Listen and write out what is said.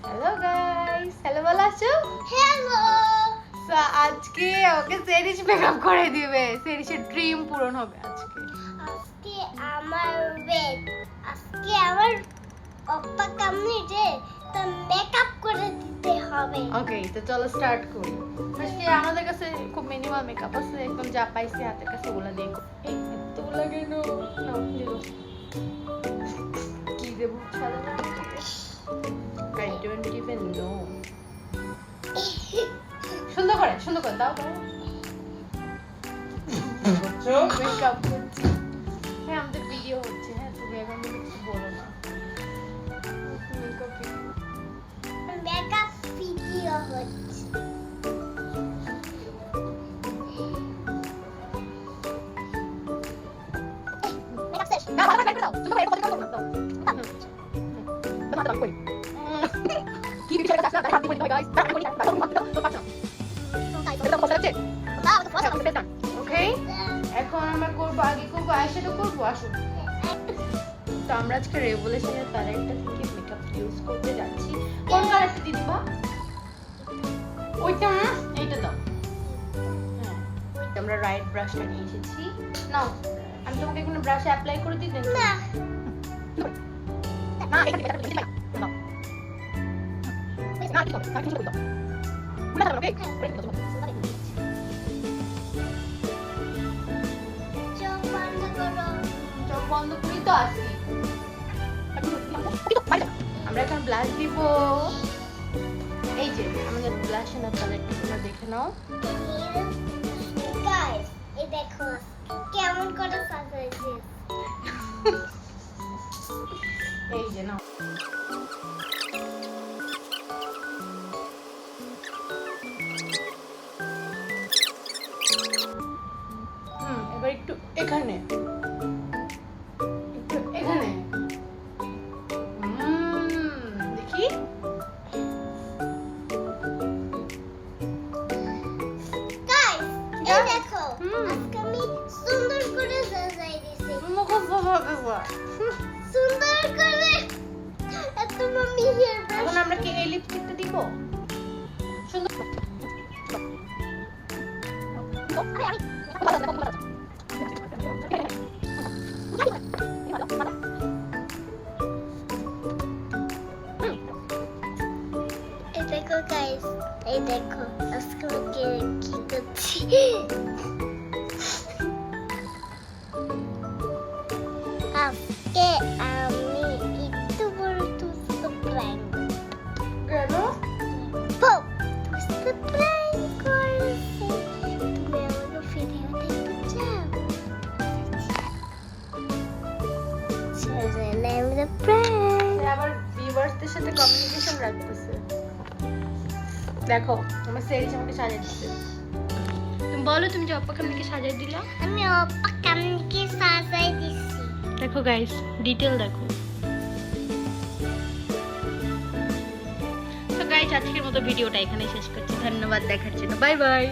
Hello guys, hello বলো আছো। Hello so আজকে ওকে সেরিশ মেকআপ করে দিবে, সেরিশের ড্রিম পূরণ হবে আজকে। আজকে আমার আজকে আমার অপ্পা কামড়েছে, তো মেকআপ করে দিতে হবে। ওকে, তো চলো স্টার্ট করি। আজকে আমাদের কাছে খুব মিনিমাল মেকআপ আছে, একদম যা পাইছি হাতের কাছে ওগুলা দিয়ে এই এত লাগে না দিল কি দেব সাদা I don't even know. সুন্দর করে দাও মেকআপ করছি। হ্যাঁ, আমাদের ভিডিও হচ্ছে। হ্যাঁ, তুমি এখন কিছু বলো না। মেকআপ ভিডিও হচ্ছে। মেকআপ শেষ। না, ভালো করে দাও। সুন্দর করে কথা বলো। কি বিষয়টা আছে তাই হাতে বলি গাইস। তাই বলি তো পাচ্ছ। এটা কথা আছে। ওকে, এখন আমরা করব আইশ্যাডো করব আসো। তো আমরা আজকে রেভলিউশনের প্যালেটটা থেকে মেকআপ ইউজ করতে যাচ্ছি। কোন কালারটা দিবা? ওইটা না, এইটা দাও। হ্যাঁ, আমরা রাইট ব্রাশটা নিয়ে এসেছি। নাও, আমি তোমাকে কোনো ব্রাশ অ্যাপ্লাই করে দিই দেন। না না, এটা নাও। না, কি হবে? কাটি দাও। পুরো দাও, ওকে? চোখ বন্ধ করো। চোখ বন্ধ করি তো আসি। আমরা এখন ব্লাশ দিব। এই যে আমাদের ব্লাশ এর প্যালেটটা তোমরা দেখে নাও। গাইস, এই দেখো কেমন করে সাজাইছে। এই যে নাও। এবার একটু এখানে দেখি। গাইস, এই দেখো আজকে আমি সুন্দর করে সাজাই দিয়েছি। সুন্দর করে এত মাম্মি হেয়ার ব্রাশ। এখন আমরা কি এই লিপস্টিকটা দিব? সুন্দর এই দেখো গাইস, এই দেখো আজকে আমি কি করছি। আজকে আমি একটু বড় টুস্ট প্র্যাঙ্ক কেন? টুস্ট প্র্যাঙ্ক করেছি। তুমি আমার ভিডিও দেখতে চাও? চলে আমরা প্র্যাঙ্ক। আবার ভিউয়ার্সদের সাথে কমিউনিকেশন রাখতেছে। দেখো আমার সেরিজ আমাকে সাজিয়ে দিচ্ছে। তুমি বলো, তুমি যে অপ্পা কামনিকে সাজিয়ে দিলা। আমি অপ্পা কামনিকে সাজাই দিছি। দেখো গাইস, ডিটেল দেখো। তো গাইস, আজকের মতো ভিডিওটা এখানে শেষ করছি। ধন্যবাদ দেখার জন্য। Bye bye.